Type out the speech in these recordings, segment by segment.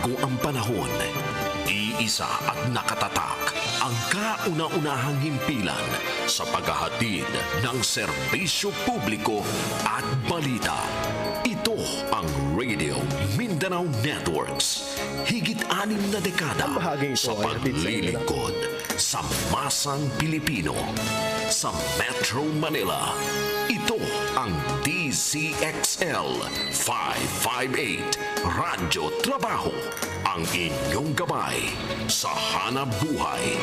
Bago ang panahon, iisa at nakatatak ang kauna-unahang himpilan sa paghahatid ng serbisyo publiko at balita. Ito ang Radio Mindanao Networks. Higit 6 na dekada sa paglilingkod sa masang Pilipino. Sa Metro Manila, ito ang DCXL 558 Radyo Trabaho, ang inyong gabay sa hanap buhay.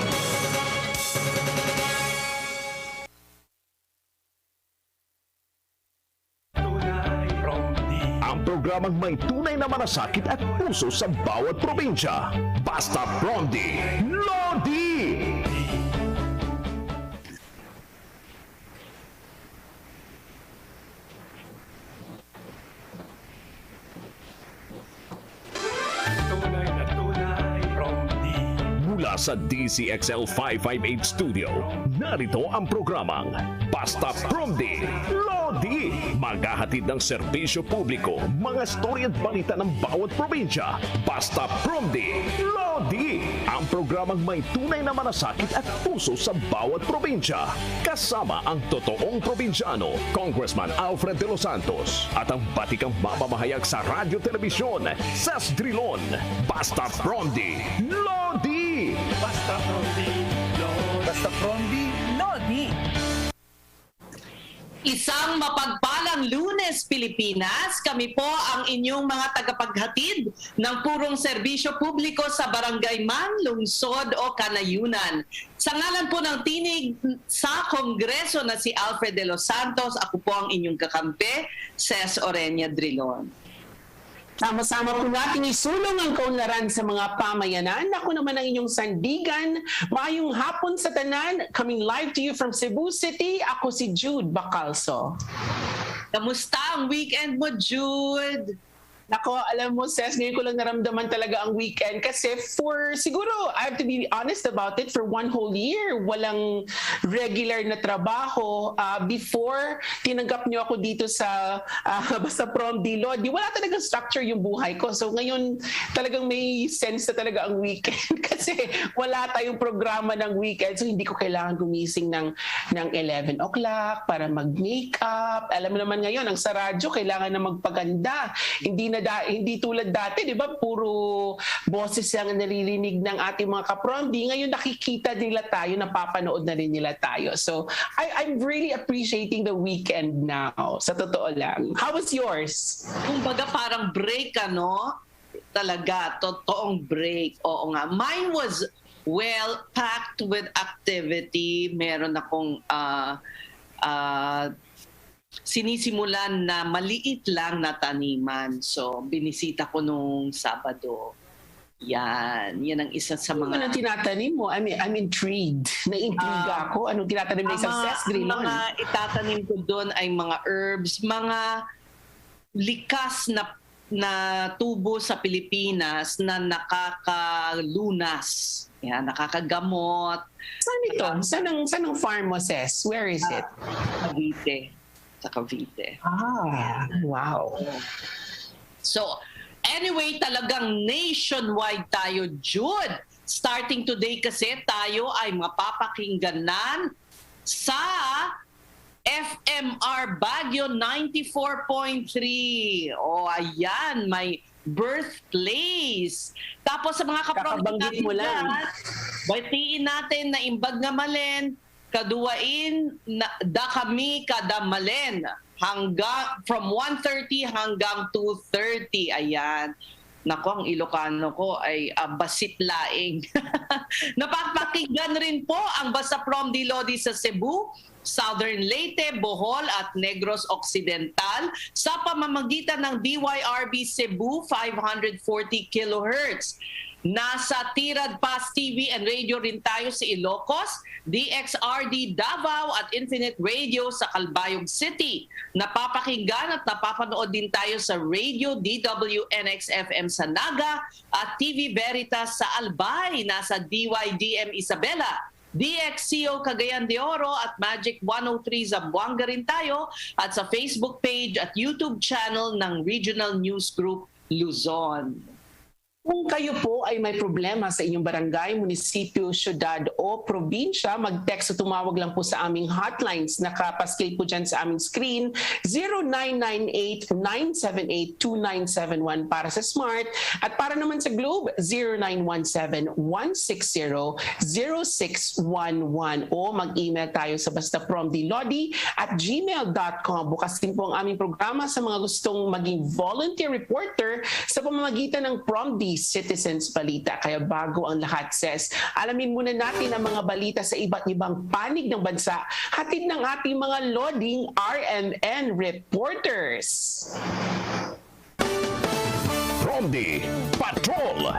Ang programang may tunay na malasakit at puso sa bawat probinsya. Basta Promdi, LODI! Mula sa DCXL 558 Studio, narito ang programang Basta Promdi, LODI. Maghahatid ng serbisyo publiko, mga storya at balita ng bawat probinsya. Basta Promdi, LODI. Ang programang may tunay na malasakit at puso sa bawat probinsya. Kasama ang totoong probinsyano, Congressman Alfred Delos Santos. At ang batikang mamamahayag sa radyo-telebisyon, Drilon. Basta Promdi, LODI. Basta Promdi, LODI. Basta Promdi, LODI. Isang mapagpalang Lunes, Pilipinas. Kami po ang inyong mga tagapaghatid ng purong serbisyo publiko sa barangay man, lungsod o kanayunan. Sa ngalan po ng tinig sa Kongreso na si Alfred de los Santos, ako po ang inyong kakampi, Ses Orenia Drilon. Sama-sama po nating isulong ang kaunlaran sa mga pamayanan. Ako naman ang inyong sandigan. Maayong hapon sa tanan. Coming live to you from Cebu City. Ako si Jude Bacalso. Kamusta ang weekend mo, Jude? Nako, alam mo, Ses, ngayon ko lang naramdaman talaga ang weekend kasi siguro, I have to be honest about it, for one whole year, walang regular na trabaho. Before, tinanggap niyo ako dito sa Basta Promdi, LODI, wala talagang structure yung buhay ko. So ngayon, talagang may sense na talaga ang weekend kasi wala tayong programa ng weekend. So hindi ko kailangan gumising ng 11 o'clock para mag-makeup. Alam mo naman ngayon, ang sa radyo, kailangan na magpaganda. Hindi tulad dati, di ba? Puro boses lang naririnig ng ating mga kapromdi. Ngayon nakikita nila tayo, napapanood na rin nila tayo. So, I'm really appreciating the weekend now. Sa totoo lang. How was yours? Kumbaga parang break, ano? Talaga, totoong break. Oo nga. Mine was well-packed with activity. Meron akong sinisimulan na maliit lang na taniman. So, binisita ko nung Sabado. Yan ang isa sa mga... Anong tinatanim mo? I'm intrigued. Na-intriga ako. Anong tinatanim na isang Drilon? Mga itatanim ko doon ay mga herbs, mga likas na tubo sa Pilipinas na nakakalunas. Yan, nakakagamot. Saan ito? Saan ang farm mo, Ses? Where is it? Cavite. Sa Cavite. Wow. So, anyway, talagang nationwide tayo, Jude. Starting today kasi tayo ay mapapakingganan sa FMR Baguio 94.3. O, ayan, may birthplace. Tapos sa mga kakabanggit mo lang. batiin natin na imbag nga malen, kaduwain na da kami kadamalen hanggang from 1:30 hanggang 2:30. Ayan. Nako, ang Ilocano ko ay basit laing. Napapakinggan rin po ang Basta Promdi LODI sa Cebu, Southern Leyte, Bohol at Negros Occidental sa pamamagitan ng DYRB Cebu 540 kHz. Nasa Tirad Pass TV and Radio rin tayo sa Ilocos, DXRD Davao at Infinite Radio sa Calbayog City. Napapakinggan at napapanood din tayo sa Radio DWNX-FM sa Naga at TV Veritas sa Albay. Nasa DYDM Isabela, DXCO Cagayan de Oro at Magic 103 Zamboanga rin tayo at sa Facebook page at YouTube channel ng Regional News Group Luzon. Kung kayo po ay may problema sa inyong barangay, munisipyo, syudad o probinsya, mag-text o tumawag lang po sa aming hotlines. Nakapaskil po dyan sa aming screen, 0998-978-2971 para sa Smart. At para naman sa Globe, 0917-160-0611. O mag-email tayo sa Basta Promdi LODI at gmail.com. Bukas din po ang aming programa sa mga gustong maging volunteer reporter sa pamamagitan ng Promdi Citizens Balita. Kaya bago ang lahat, Ses, alamin muna natin ang mga balita sa iba't ibang panig ng bansa, hatid ng ating mga LODing RMN reporters. Promdi Patrol!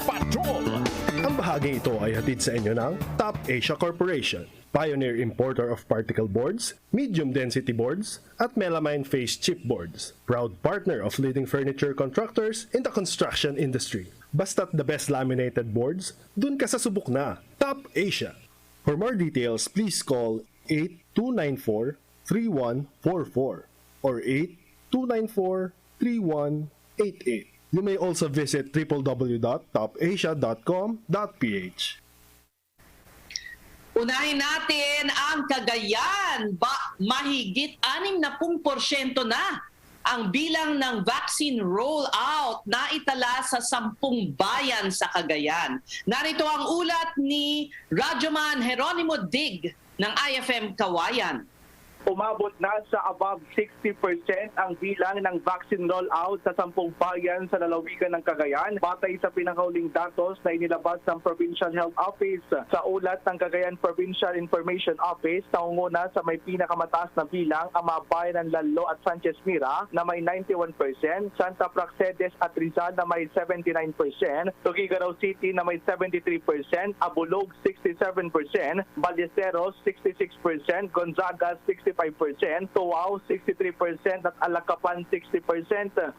Ang bahagi ito ay hatid sa inyo ng Top Asia Corporation, pioneer importer of particle boards, medium density boards, at melamine face chipboards. Proud partner of leading furniture contractors in the construction industry. Basta't the best laminated boards, dun ka sa subok na. Top Asia. For more details, please call 8294-3144 or 8294-3188. You may also visit www.topasia.com.ph. Unahin natin ang Cagayan. Mahigit 60% na ang bilang ng vaccine rollout na itala sa 10 bayan sa Cagayan. Narito ang ulat ni Radyoman Jeronimo Dig ng IFM Kawayan. Umabot na sa above 60% ang bilang ng vaccine rollout sa 10 bayan sa lalawigan ng Cagayan batay sa pinakauling datos na inilabas ng Provincial Health Office. Sa ulat ng Cagayan Provincial Information Office, naunguna sa may pinakamataas na bilang ang mga bayan ng Lalo at Sanchez Mira na may 91%, Santa Praxedes at Rizal na may 79%, Tuguegarao City na may 73%, Abulog 67%, Ballesteros 66%, Gonzaga 65%, Tuao 63% at Alacapan 60%.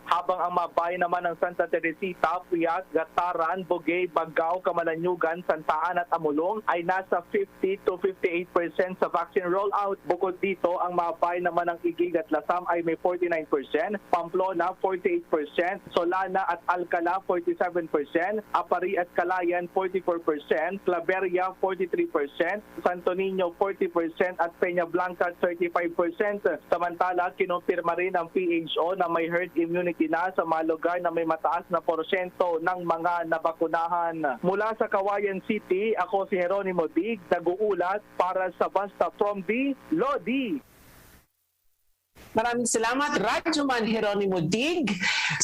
Habang ang mga bayan naman ng Santa Teresita, Puyat, Gataran, Bugay, Bagao, Kamalanyugan, Santaan at Amulong ay nasa 50 to 58% sa vaccine rollout. Bukod dito, ang mga bayan naman ng Igig at Lasam ay may 49%, Pamplona 48%, Solana at Alcala 47%, Apari at Calayan 44%, Claveria 43%, Santo Niño 40% at Peña Blanca 35%. Samantala, kinumpirma rin ng PHO na may herd immunity na sa mga lugar na may mataas na porsyento ng mga nabakunahan. Mula sa Kawayan City, ako si Jeronimo Dig, nag-uulat para sa Basta Promdi, LODI. Maraming salamat, Radyoman Jeronimo Dig.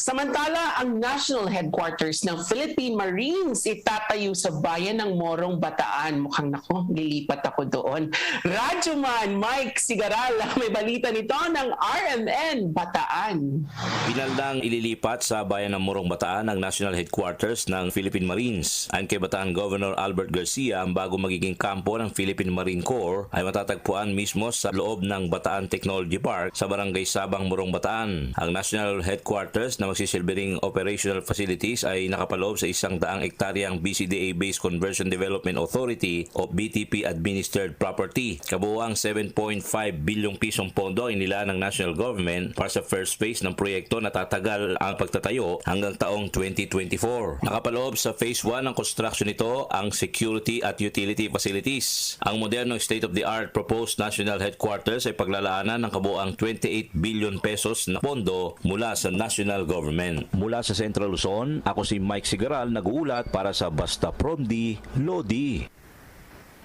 Samantala, ang national headquarters ng Philippine Marines itatayo sa bayan ng Morong Bataan. Mukhang nako, lilipat ako doon. Radyoman Mike Sigaral, may balita nito ng RMN Bataan. Pinaldang ililipat sa bayan ng Morong Bataan ang national headquarters ng Philippine Marines. Ayon kay Bataan Governor Albert Garcia, ang bago magiging kampo ng Philippine Marine Corps ay matatagpuan mismo sa loob ng Bataan Technology Park sa Barangay Sabang, Morong Bataan. Ang national headquarters na magsisilbing operational facilities ay nakapaloob sa 100 ektaryang BCDA-based Conversion Development Authority o BTP administered property. Kabuuang 7.5 bilyong pisong pondo ay nila ng national government para sa first phase ng proyekto na tatagal ang pagtatayo hanggang taong 2024. Nakapaloob sa phase 1 ng construction nito ang security at utility facilities. Ang modernong state-of-the-art proposed national headquarters ay paglalaanan ng kabuuang 28 billion pesos na pondo mula sa national government. Mula sa Central Luzon, ako si Mike Sigaral, nag-uulat para sa Basta Promdi, LODI.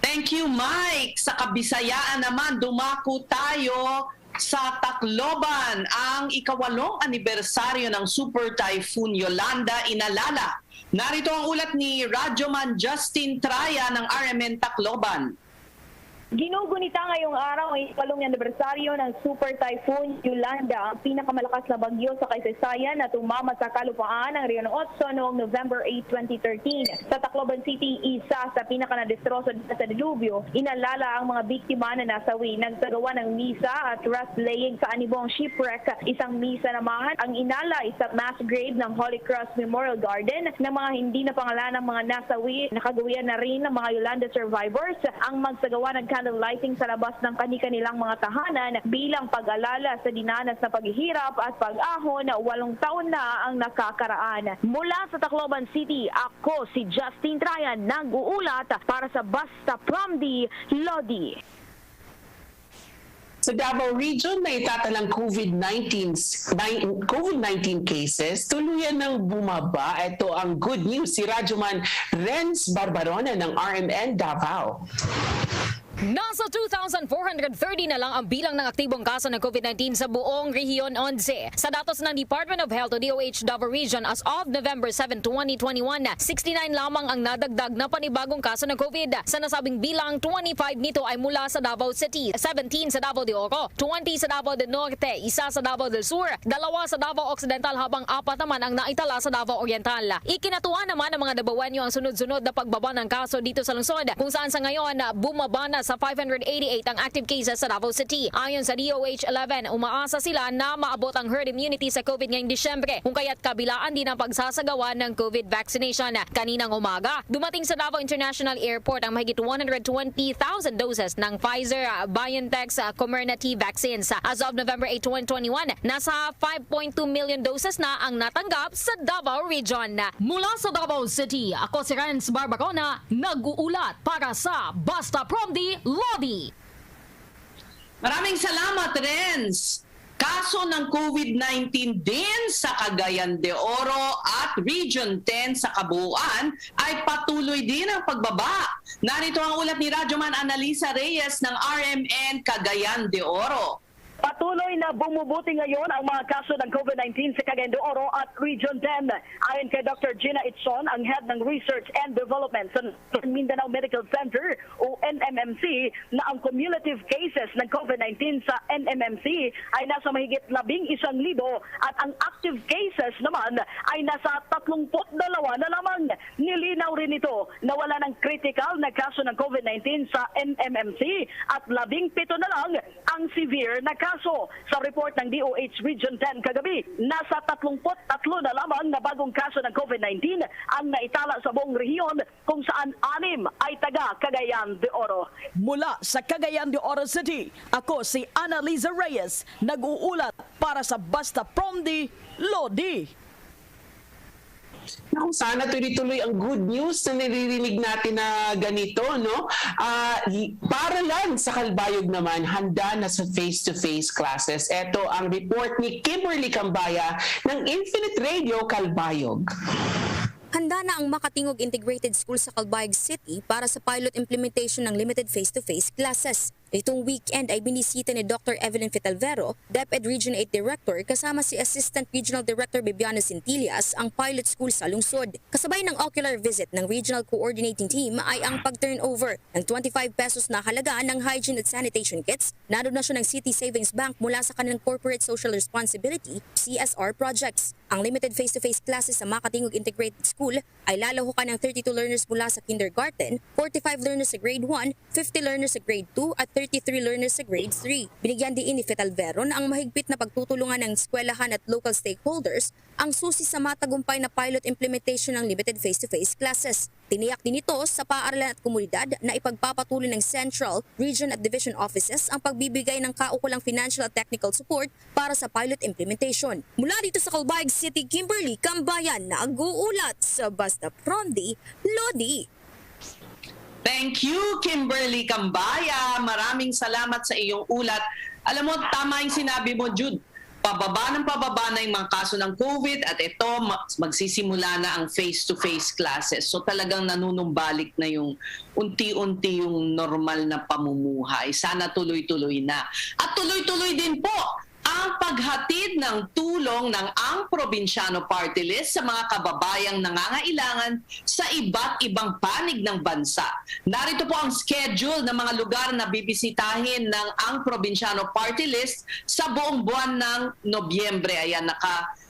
Thank you, Mike. Sa Kabisayaan naman, dumako tayo sa Tacloban. Ang ika-8 anibersaryo ng Super Typhoon Yolanda inalala. Narito ang ulat ni Radyoman Justin Traya ng RMN Tacloban. Ginugunita ngayong araw ay ikalong anibersaryo ng Super Typhoon Yolanda, ang pinakamalakas na bagyo sa kasaysayan na tumama sa kalupaan ng Rio 8 noong November 8, 2013. Sa Tacloban City, isa sa pinakanadestroso sa dilubyo, inalala ang mga biktima na nasawi. Nagsagawa ng misa at rest laying sa anibong shipwreck. Isang misa naman ang inalay sa mass grave ng Holy Cross Memorial Garden ng mga hindi na pangalan ng mga nasawi. Nakagawian na rin ng mga Yolanda survivors ang magsagawa ng candle lighting sa labas ng kani-kanilang mga tahanan bilang pag-alala sa dinanas na paghihirap at pag-ahon 8 taon na ang nakakaraan. Mula sa Tacloban City, ako si Justin Trayan, nag-uulat para sa Basta Promdi, LODI. Sa Davao Region, na itatalang COVID-19 cases, tuluyan ng bumaba. Ito ang good news. Si Radyoman Renz Barbarona ng RMN Davao. Nasa 2,430 na lang ang bilang ng aktibong kaso ng COVID-19 sa buong Rehiyon 11. Sa datos ng Department of Health o DOH Davao Region as of November 7, 2021, 69 lamang ang nadagdag na panibagong kaso ng COVID. Sa nasabing bilang, 25 nito ay mula sa Davao City, 17 sa Davao de Oro, 20 sa Davao del Norte, 1 sa Davao del Sur, 2 sa Davao Occidental habang 4 naman ang naitala sa Davao Oriental. Ikinatuwa naman ng mga Davaoenyo ang sunod-sunod na pagbaba ng kaso dito sa lungsod kung saan sa ngayon bumaba na sa 588 ang active cases sa Davao City. Ayon sa DOH-11, umaasa sila na maabot ang herd immunity sa COVID ngayong Disyembre kung kaya't kabilaan din ang pagsasagawa ng COVID vaccination. Kaninang umaga, dumating sa Davao International Airport ang mahigit 120,000 doses ng Pfizer-BioNTech's Comirnaty vaccines. As of November 8, 2021, nasa 5.2 million doses na ang natanggap sa Davao Region. Mula sa Davao City, ako si Renz Barbarona, nag-uulat para sa Basta Promdi, LODI. Maraming salamat, Renz. Kaso ng COVID-19 din sa Cagayan de Oro at Region 10 sa kabuuan ay patuloy din ang pagbaba. Narito ang ulat ni Radyoman Analisa Reyes ng RMN Cagayan de Oro. Patuloy na bumubuti ngayon ang mga kaso ng COVID-19 sa Cagayan de Oro at Region 10. Ayon kay Dr. Gina Itzon, ang head ng Research and Development sa Mindanao Medical Center o NMMC, na ang cumulative cases ng COVID-19 sa NMMC ay nasa mahigit 11,000 at ang active cases naman ay nasa 32 na lamang. Nilinaw rin ito na wala ng critical na kaso ng COVID-19 sa NMMC at 17 na lang ang severe na kaso. Sa report ng DOH Region 10 kagabi, nasa 33 na lamang na bagong kaso ng COVID-19 ang naitala sa buong rehiyon kung saan 6 ay taga Cagayan de Oro. Mula sa Cagayan de Oro City, ako si Annalisa Reyes, nag-uulat para sa Basta Promdi, LODI. Naku, sana tuloy-tuloy ang good news na naririnig natin na ganito, no? Para lang sa Kalbayog naman, handa na sa face-to-face classes. Ito ang report ni Kimberly Cambaya ng Infinite Radio Kalbayog. Handa na ang Makatingog Integrated School sa Calbayog City para sa pilot implementation ng limited face-to-face classes. Itong weekend ay binisita ni Dr. Evelyn Fitalvero, DepEd Region 8 Director, kasama si Assistant Regional Director Bibiano Cintillas ang pilot school sa lungsod. Kasabay ng ocular visit ng Regional Coordinating Team ay ang pag-turnover ng 25 pesos na halaga ng hygiene at sanitation kits na donasyon ng City Savings Bank mula sa kanilang Corporate Social Responsibility CSR projects. Ang limited face-to-face classes sa Makatingog Integrated School ay lalahukan ng 32 learners mula sa kindergarten, 45 learners sa grade 1, 50 learners sa grade 2 at 33 learners sa grade 3. Binigyan din ni Fitalvero na ang mahigpit na pagtutulungan ng eskwelahan at local stakeholders ang susi sa matagumpay na pilot implementation ng limited face-to-face classes. Tiniyak din ito sa paaralan at komunidad na ipagpapatuloy ng Central, Region at Division Offices ang pagbibigay ng kaukulang financial at technical support para sa pilot implementation. Mula dito sa Calbayog City, Kimberly Cambayan, nag-uulat sa Basta Promdi, LODI. Thank you, Kimberly Cambaya. Maraming salamat sa iyong ulat. Alam mo, tama yung sinabi mo, Jude. Pababa na yung mga kaso ng COVID at ito, magsisimula na ang face-to-face classes. So talagang nanunumbalik na yung unti-unti yung normal na pamumuhay. Sana tuloy-tuloy na. At tuloy-tuloy din po ang paghatid ng tulong ng ang Probinsyano Party List sa mga kababayang nangangailangan sa iba't ibang panig ng bansa. Narito po ang schedule ng mga lugar na bibisitahin ng ang Probinsyano Party List sa buong buwan ng Nobyembre. Ayan,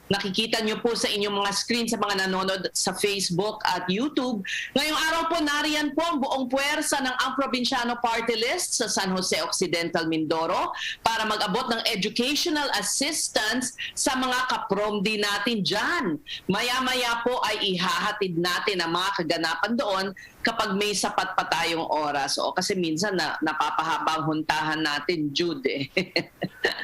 nakikita nyo po sa inyong mga screen sa mga nanonood sa Facebook at YouTube. Ngayong araw po, nariyan po ang buong puwersa ng ang Probinsyano Party List sa San Jose Occidental, Mindoro para mag-abot ng educational assistance sa mga kapromdi natin dyan. Maya-maya po ay ihahatid natin ang mga kaganapan doon kapag may sapat pa tayong oras. O kasi minsan napapahabang huntahan natin, Jude.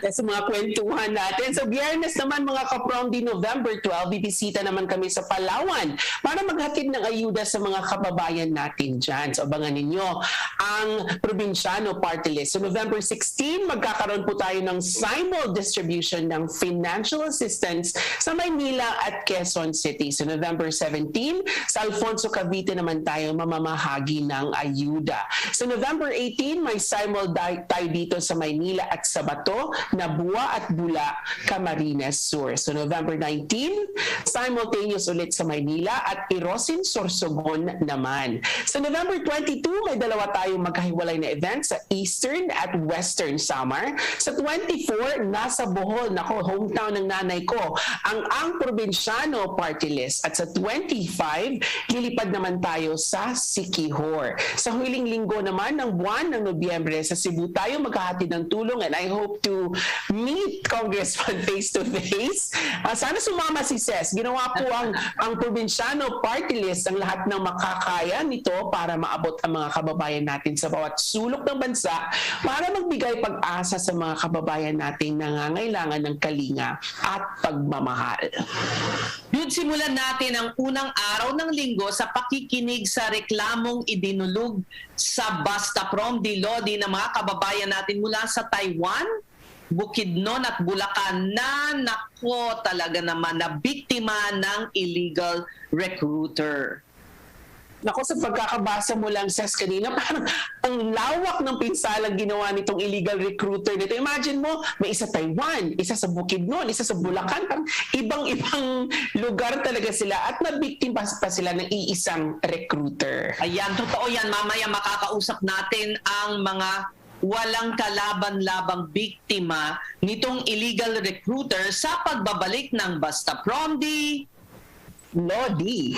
Sa mga kwentuhan natin. So Biyernes naman mga ka-Promdi, November 12, bibisita naman kami sa Palawan para maghatid ng ayuda sa mga kababayan natin dyan. So abangan ninyo ang Probinsyano Party List. So November 16, magkakaroon po tayo ng simul distribution ng financial assistance sa Maynila at Quezon City. So November 17, sa Alfonso, Cavite naman tayo mamamahagi ng ayuda. So November 18, may simul tayo dito sa Maynila at sa Bato, Nabua at Bula, Camarines Sur. So November 19, simultaneous ulit sa Maynila at Irosin, Sorsogon naman. So November 22, may dalawa tayong magkahiwalay na events sa Eastern at Western Samar. Sa 24, nasa Bohol, hometown ng nanay ko, ang Probinsyano Party List. At sa 25, lilipad naman tayo sa Siquijor. Sa huling linggo naman ng buwan ng Nobyembre, sa Cebu tayo maghahatid ng tulong, and I hope to meet Congressman face to face. Sana sumama si Ses. Ginawa po ang Probinsyano Party List ang lahat ng makakaya nito para maabot ang mga kababayan natin sa bawat sulok ng bansa para magbigay pag-asa sa mga kababayan natin nangangailangan ng kalinga at pagmamahal. Yun, simulan natin ang unang araw ng linggo sa pakikinig sa reklamong idinulog sa Basta Promdi, LODI ng mga kababayan natin mula sa Taiwan, Bukidnon at Bulacan na nako talaga naman na biktima ng illegal recruiter. Nako, sa pagkakabasa mo lang, Ses, kanina, parang ang lawak ng pinsalang ginawa nitong illegal recruiter nito. Imagine mo, may isa Taiwan, isa sa Bukidnon, isa sa Bulacan, parang ibang-ibang lugar talaga sila at nabiktima pa sila ng iisang recruiter. Ayan, totoo yan. Mamaya makakausap natin ang mga walang kalaban-labang biktima nitong illegal recruiter sa pagbabalik ng Basta Promdi, LODI.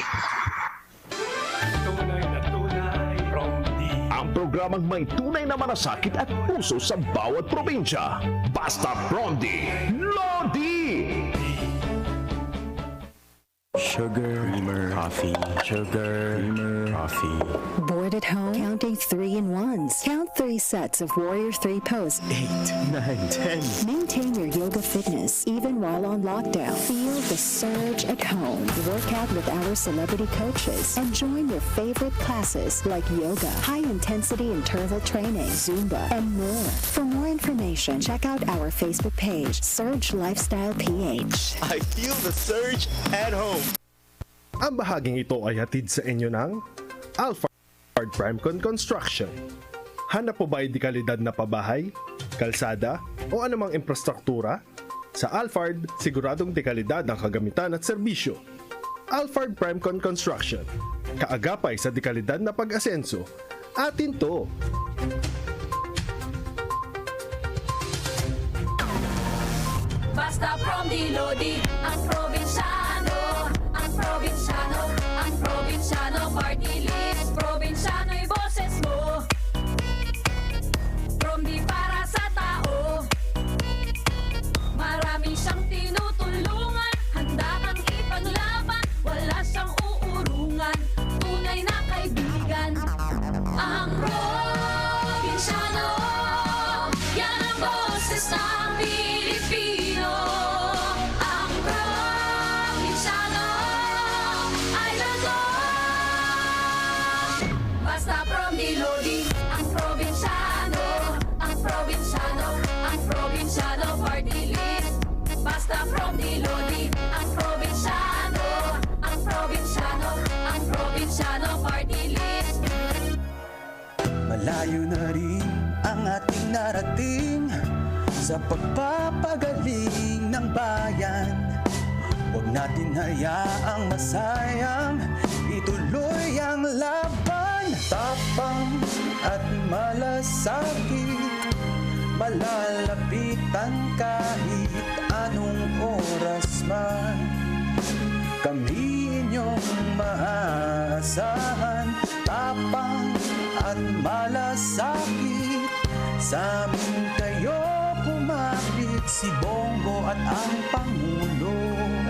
Ang programang may tunay na malasakit at puso sa bawat probinsya. Basta Promdi, LODI! Sugar, creamer, coffee, sugar, creamer, coffee. Bored at home? Counting 3-in-1s. Count 3 sets of Warrior 3 pose. 8, 9, 10. Maintain your yoga fitness even while on lockdown. Feel the surge at home. Work out with our celebrity coaches and join your favorite classes like yoga, high-intensity interval training, Zumba, and more. For more information, check out our Facebook page, Surge Lifestyle PH. I feel the surge at home. Ang bahaging ito ay hatid sa inyo ng Alfred Primecon Construction. Hanap po ba ay dekalidad na pabahay, kalsada o anumang infrastruktura? Sa Alfred, siguradong dekalidad ang kagamitan at serbisyo. Alfred Primecon Construction. Kaagapay sa dekalidad na pag-asenso. Atin to! Basta Promdi, LODI, ang probinsyano, ang probinsyano, ang probinsyano party list. Probinsyano'y boses mo, Promdi para sa tao. Marami siyang tinutulungan, handa kang ipaglaban, wala siyang uurungan, tunay na kaibigan. Ang probinsyano, yan ang boses ng Pilipino. Ang probinsyano, idol ko. Basta Promdi, LODI, ang probinsyano, ang probinsyano, ang probinsyano party list. Basta Promdi, LODI, ang probinsyano, ang probinsyano, ang probinsyano party list. Malayo na rin ang ating narating sa pagpapagaling ng bayan. Huwag natin hayaang masayang ituloy ang laban. Tapang at malasakit, malalapitan kahit anong oras man. Kami inyong maaasahan, tapang at malasakit. Sa amin kayo kumapit, si Bongo at ang Pangulo.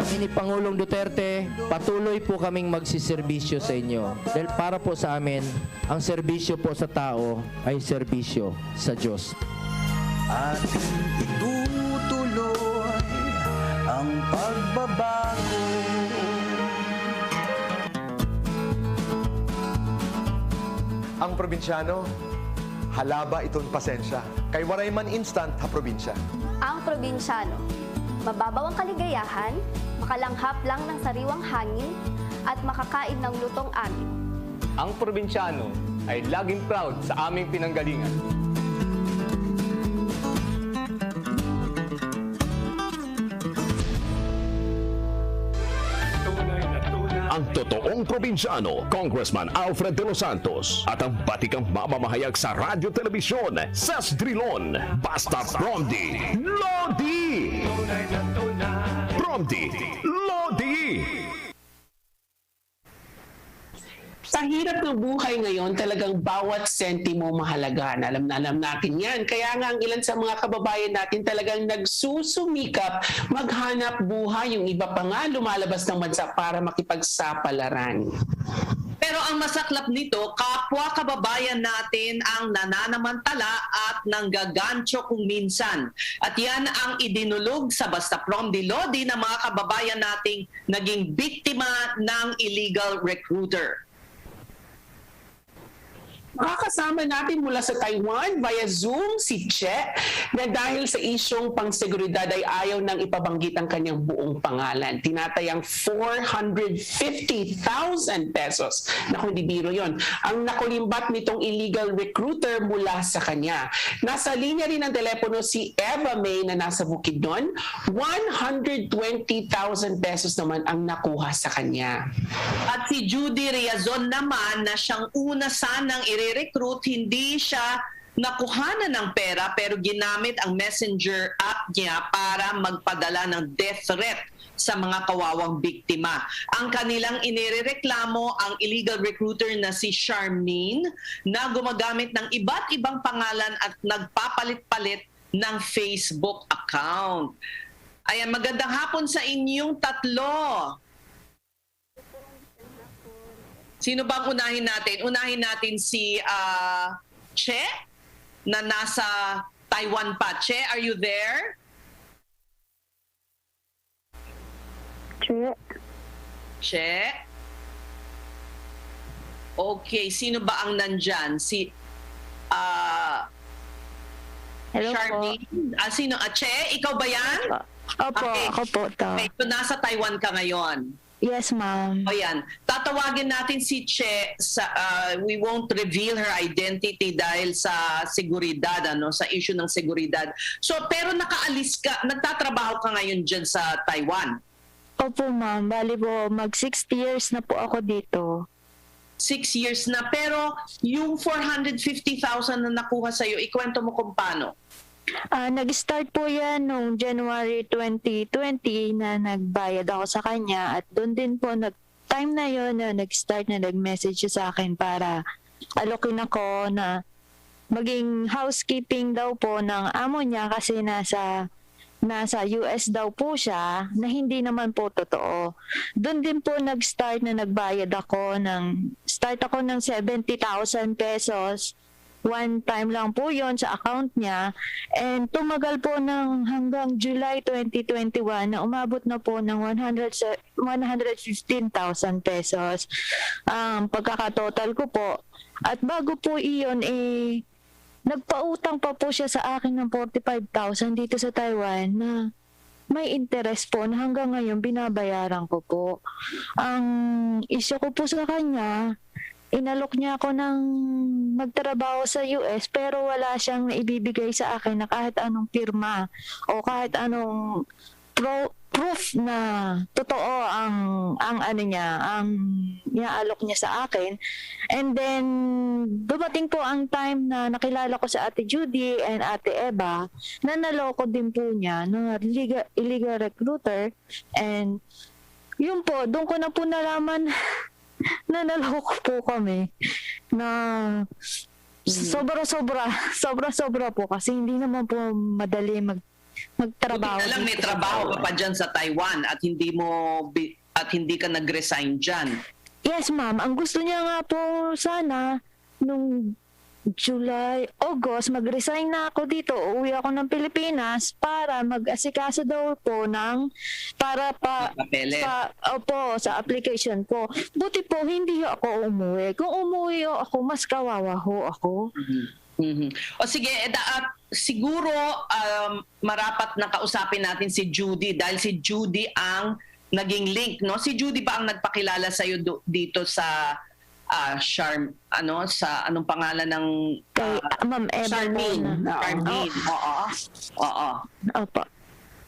Kami ni Pangulong Duterte, patuloy po kaming magsiservisyo sa inyo. Dahil para po sa amin, ang serbisyo po sa tao ay serbisyo sa Diyos. Ating itutuloy ang pagbabago. Ang probinsyano, halaba iton pasensya. Kay waray man instant ha probinsya. Ang probinsyano, mababaw ang kaligayahan, makalanghap lang ng sariwang hangin, at makakain ng lutong amin. Ang probinsyano ay laging proud sa aming pinanggalingan. Ang totoong probinsyano, Congressman Alfred de los Santos, at ang batikang mamamahayag sa radyo telebisyon sa Drilon, Basta Promdi, LODI! Promdi, LODI! Sa hirap ng buhay ngayon, talagang bawat sentimo mahalaga. Alam na alam natin yan. Kaya nga ang ilan sa mga kababayan natin talagang nagsusumikap, maghanap buhay. Yung iba pa nga lumalabas ng bansa para makipagsapalaran. Pero ang masaklap nito, kapwa kababayan natin ang nananamantala at nanggagancho kung minsan. At yan ang idinulog sa Basta Promdi LODI ng mga kababayan nating naging biktima ng illegal recruiter. Makakasama natin mula sa Taiwan via Zoom si Che na dahil sa isyong pangseguridad ay ayaw nang ipabanggit ang kanyang buong pangalan. Tinatayang 450,000 pesos. Naku, hindi biro yun. Ang nakulimbat nitong illegal recruiter mula sa kanya. Nasa linya rin ng telepono si Eva May na nasa Bukidnon. 120,000 pesos naman ang nakuha sa kanya. At si Judy Riazon naman na siyang una sanang i-recruit, hindi siya nakuhanan ng pera pero ginamit ang messenger app niya para magpadala ng death threat sa mga kawawang biktima. Ang kanilang inireklamo ang illegal recruiter na si Charmaine na gumagamit ng iba't ibang pangalan at nagpapalit-palit ng Facebook account. Ayan, magandang hapon sa inyong tatlo. Sino bang unahin natin? Unahin natin si Che na nasa Taiwan pa. Che, are you there? Che? Okay, sino ba ang nandyan? Si Hello Charmaine? Sino? Che, ikaw ba yan? Opo, okay. ako po to. Okay, so nasa Taiwan ka ngayon. Yes, ma'am. O yan. Tatawagin natin si Che. We won't reveal her identity dahil sa seguridad, sa issue ng seguridad. So, pero nakaalis ka, nagtatrabaho ka ngayon dyan sa Taiwan? Opo, ma'am. Bali po, mag 6 years na po ako dito. 6 years na. Pero yung 450,000 na nakuha sa'yo, ikwento mo kung paano? Nag-start po yan noong January 2020 na nagbayad ako sa kanya at doon din po time na yon na nag-start na nag-message siya sa akin para alokin ako na maging housekeeping daw po ng amo niya kasi nasa US daw po siya na hindi naman po totoo. Doon din po nag-start na nagbayad ako ng 70,000 pesos. One time lang po yon sa account niya and tumagal po ng hanggang July 2021 na umabot na po ng 115,000 pesos pagkakatotal ko po. At bago po iyon nagpautang pa po siya sa akin ng 45,000 dito sa Taiwan na may interest po na hanggang ngayon binabayaran ko po. Ang issue ko po sa kanya, inalok niya ako ng magtrabaho sa US pero wala siyang naibibigay sa akin na kahit anong pirma o kahit anong proof na totoo ang niaalok niya sa akin. And then dumating po ang time na nakilala ko sa Ate Judy and Ate Eva na naloko din po niya ng illegal recruiter and yun po, doon ko na po nalaman na naloko po kami na sobra po kasi hindi naman po madali magtrabaho. Buti na lang may trabaho ka pa dyan sa Taiwan at hindi ka nag-resign dyan. Yes, ma'am. Ang gusto niya nga po sana, nung July, August, mag-resign na ako dito. Uuwi ako ng Pilipinas para mag-asikaso daw po sa application ko. Buti po, hindi ako umuwi. Kung umuwi ako, mas kawawa ho ako. O sige, siguro marapat na kausapin natin si Judy dahil si Judy ang naging link, no? Si Judy ba ang nagpakilala sa iyo dito sa anong pangalan ng Ma'am Eva Charmaine? Charmaine. Oo. Opo.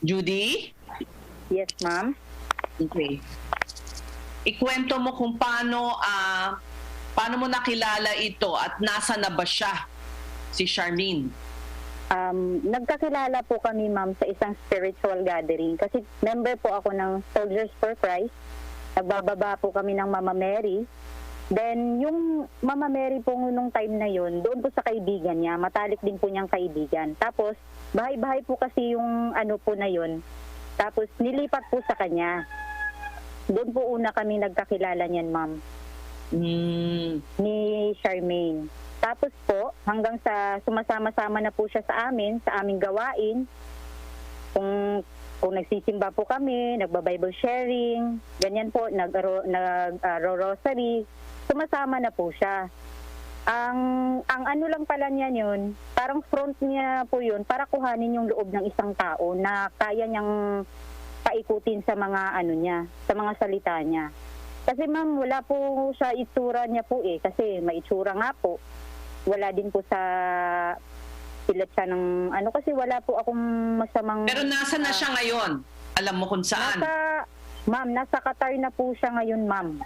Judy? Yes, ma'am. Okay. Ikwento mo kung paano mo nakilala ito at nasa na ba siya, si Charmaine? Nagkakilala po kami, ma'am, sa isang spiritual gathering kasi member po ako ng Soldiers for Christ. Nagbababa po kami ng Mama Mary. Then, yung Mama Mary po nung time na yun, doon po sa kaibigan niya, matalik din po niyang kaibigan. Tapos, bahay-bahay po kasi yung ano po na yun. Tapos, nilipat po sa kanya. Doon po una kami nagkakilala niyan, ma'am. Ni Charmaine. Tapos po, hanggang sa sumasama-sama na po siya sa aming gawain. Kung nagsisimba po kami, nagba-Bible sharing, ganyan po, nag-rosary, sumasama na po siya. Ang ano lang pala niya yun, parang front niya po yun para kuhanin yung loob ng isang tao na kaya niyang paikutin sa mga sa mga salita niya. Kasi ma'am, wala po sa itsura niya po kasi may itsura nga po. Wala din po sa pilat siya ng kasi wala po akong masamang... Pero nasa na siya ngayon? Alam mo kung saan? Nasa Qatar na po siya ngayon, ma'am.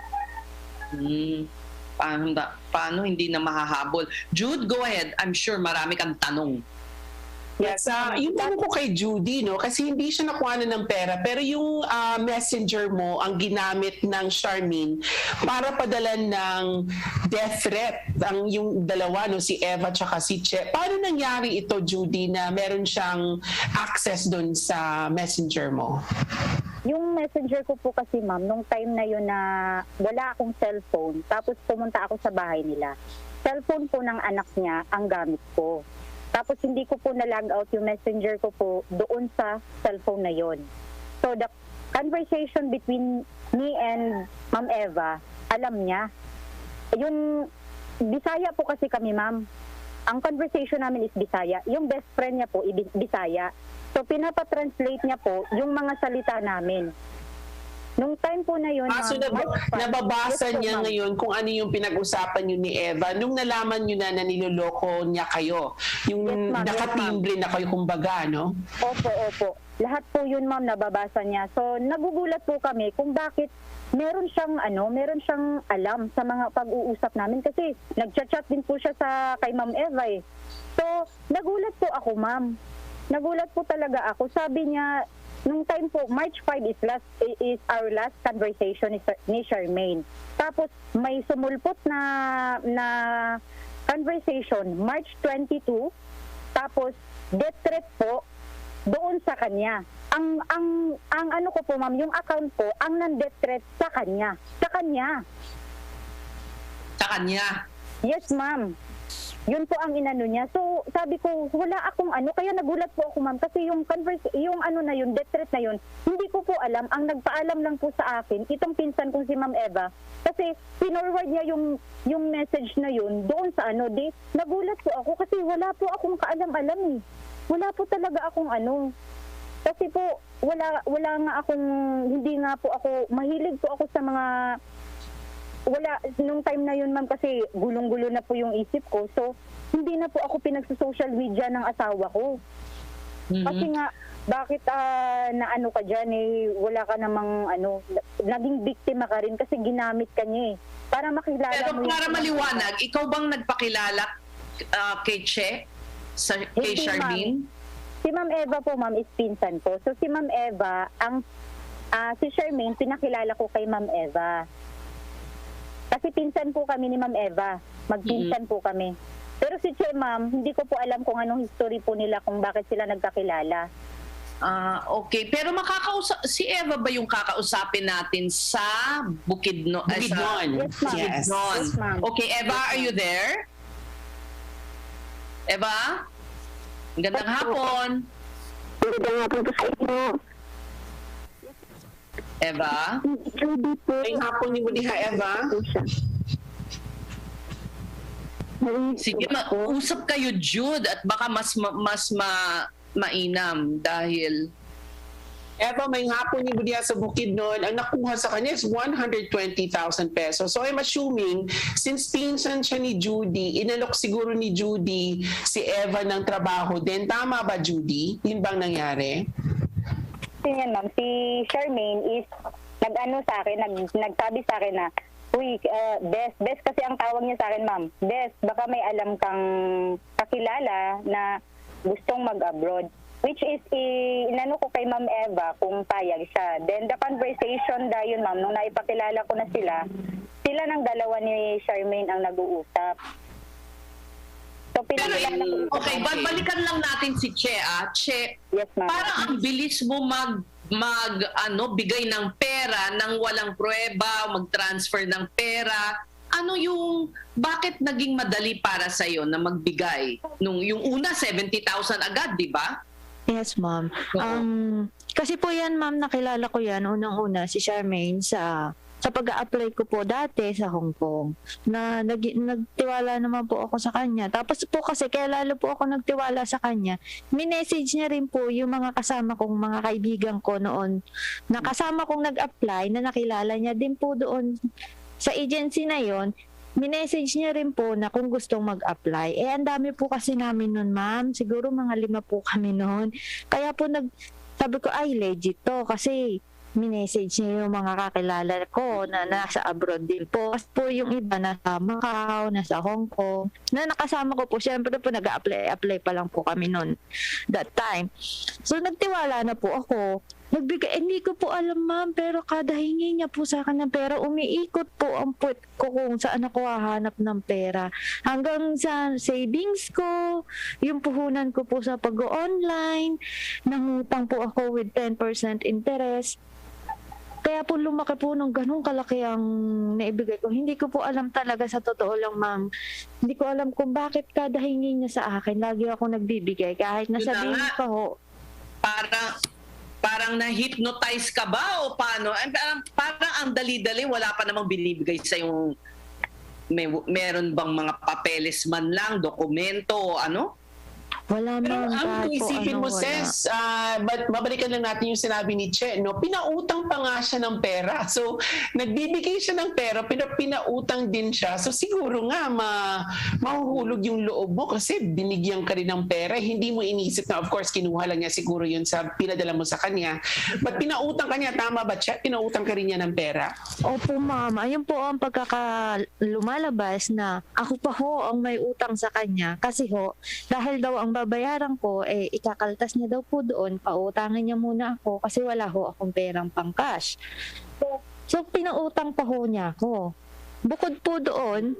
Paano hindi na mahahabol? Jude, go ahead. I'm sure marami kang tanong. Yes, yung tanong ko kay Judy, no, kasi hindi siya nakuha ng pera, pero yung messenger mo ang ginamit ng Charmaine para padalan ng death threat, yung dalawa, no, si Eva at si Che. Paano nangyari ito, Judy, na meron siyang access doon sa messenger mo? Yung messenger ko po kasi, ma'am, nung time na yun na wala akong cellphone, tapos pumunta ako sa bahay nila. Cellphone po ng anak niya ang gamit ko. Tapos hindi ko po na-log out yung messenger ko po doon sa cellphone na yon. So the conversation between me and Ma'am Eva, alam niya. Yung Bisaya po kasi kami, ma'am. Ang conversation namin is Bisaya. Yung best friend niya po, Bisaya. So pinapa-translate niya po yung mga salita namin. Nung time po na yun, so nababasa niya ngayon kung ano yung pinag-usapan niyo ni Eva nung nalaman niyo na niloloko niya kayo. Yung nakatimbre na kayo kumbaga, no? Opo. Lahat po yun, ma'am, nababasa niya. So nagugulat po kami kung bakit meron siyang alam sa mga pag-uusap namin kasi nagchat-chat din po siya kay Ma'am Eva eh. So nagulat po ako, ma'am. Nagulat po talaga ako. Sabi niya, nung time po, March 5 is our last conversation ni Charmaine. Tapos may sumulpot na conversation March 22. Tapos death threat po doon sa kanya. Ang ano ko po, ma'am, yung account po, ang non-death threat sa kanya. Sa kanya. Yes, ma'am. Yun po ang inano niya. So, sabi ko, wala akong kaya nagulat po ako, ma'am, kasi yung death threat na yun, hindi ko po alam. Ang nagpaalam lang po sa akin, itong pinsan kong si Ma'am Eva, kasi pinorward niya yung message na yun doon sa nagulat po ako kasi wala po akong kaalam-alam eh. Wala po talaga akong Kasi po, wala nga akong, hindi nga po ako, mahilig po ako sa mga nung time na yun, ma'am, kasi gulong-gulo na po yung isip ko. So, hindi na po ako pinagsa-social media ng asawa ko. Kasi nga, bakit naano ka dyan wala ka namang naging biktima ka rin kasi ginamit ka niya para makilala Pero mo. Pero para maliwanag, ikaw bang nagpakilala kay Che? Kay Charmaine? Si Ma'am Eva po, ma'am, is pinsan ko. So, si Ma'am Eva, si Charmaine, pinakilala ko kay Ma'am Eva. Kasi pinsan po kami ni Ma'am Eva. Magpinsan po kami. Pero si Che, ma'am, hindi ko po alam kung anong history po nila kung bakit sila nagkakilala. Okay, pero si Eva ba yung kakausapin natin sa Bukidnon? Bukidnon. Yes, ma'am. Okay, Eva, are you there? Eva? Magandang hapon. Magandang hapon po sa inyo. Eva? Ngayong hapon ni Budiha, Eva. Sige, usap kayo, Jude, at baka mas mainam dahil Eva, may hapon ni Budia sa Bukidnon, ang nakuha sa kanya is 120,000 pesos. So I'm assuming, since pinsan siya ni Judy, inalok siguro ni Judy si Eva ng trabaho din. Tama ba, Judy? Yun bang nangyari? Yan, ma'am. Si Charmaine is nagsabi sa akin na, uy, Bes kasi ang tawag niya sa akin, ma'am. Bes, baka may alam kang kakilala na gustong mag-abroad. Which is, inano ko kay Ma'am Eva kung payag siya. Then the conversation yun, ma'am, nung naipakilala ko na sila ng dalawa ni Charmaine ang nag-uusap. So, pinakilala ko. Okay, balikan lang natin si Che, Che, yes, ma'am. Parang ang bilis mo bigay ng pera nang walang pruweba, mag-transfer ng pera. Bakit naging madali para sa'yo na magbigay? Yung una, 70,000 agad, di ba? Yes, ma'am. Kasi po yan, ma'am, nakilala ko yan unang-una si Charmaine sa pag-a-apply ko po dati sa Hong Kong. Nagtiwala naman po ako sa kanya. Tapos po kasi kaya lalo po ako nagtiwala sa kanya, minessage niya rin po yung mga kasama kong mga kaibigan ko noon na kasama kong nag-apply na nakilala niya din po doon sa agency na yon. Minessage niya rin po na kung gustong mag-apply. Ang dami po kasi namin nun, ma'am. Siguro mga 5 po kami nun. Kaya po sabi ko, ay, legit to. Kasi minessage niya yung mga kakilala ko na nasa abroad din po. Kasi po yung iba nasa Macau, nasa Hong Kong. Na nakasama ko po, syempre po nag-apply pa lang po kami nun that time. So nagtiwala na po ako. Nagbigay, hindi ko po alam, ma'am, pero kada hingi niya po sa akin ng pera, umiikot po ang puwet ko kung saan ako hahanap ng pera. Hanggang sa savings ko, yung puhunan ko po sa pag-online, nangutang po ako with 10% interest. Kaya po lumaki po ng ganun kalaki ang naibigay ko. Hindi ko po alam talaga, sa totoo lang, ma'am. Hindi ko alam kung bakit kada hingi niya sa akin, lagi ako nagbibigay. Kahit nasabihin ko ho. Parang na-hypnotize ka ba o paano? Parang ang dali-dali, wala pa namang binibigay sa yung meron bang mga papeles man lang, dokumento o ano? Wala Pero ang po, isipin mo, Ses, babalikan lang natin yung sinabi ni Che, no? Pinautang pa nga siya ng pera. So, nagbibigay siya ng pera, pinautang din siya. So, siguro nga, mahuhulog yung loob mo kasi binigyan ka rin ng pera. Hindi mo inisip na, of course, kinuha lang niya siguro yun sa pinadala mo sa kanya. But pinautang ka niya, tama ba, Che? Pinautang ka rin niya ng pera? Opo, ma'am. Ayun po ang lumalabas na ako pa ho ang may utang sa kanya. Kasi ho, dahil daw ang babayaran ko, ikakaltas niya daw po doon, pautangin niya muna ako kasi wala ho akong perang pang-cash. So, pinautang pa ho niya ako. Bukod po doon,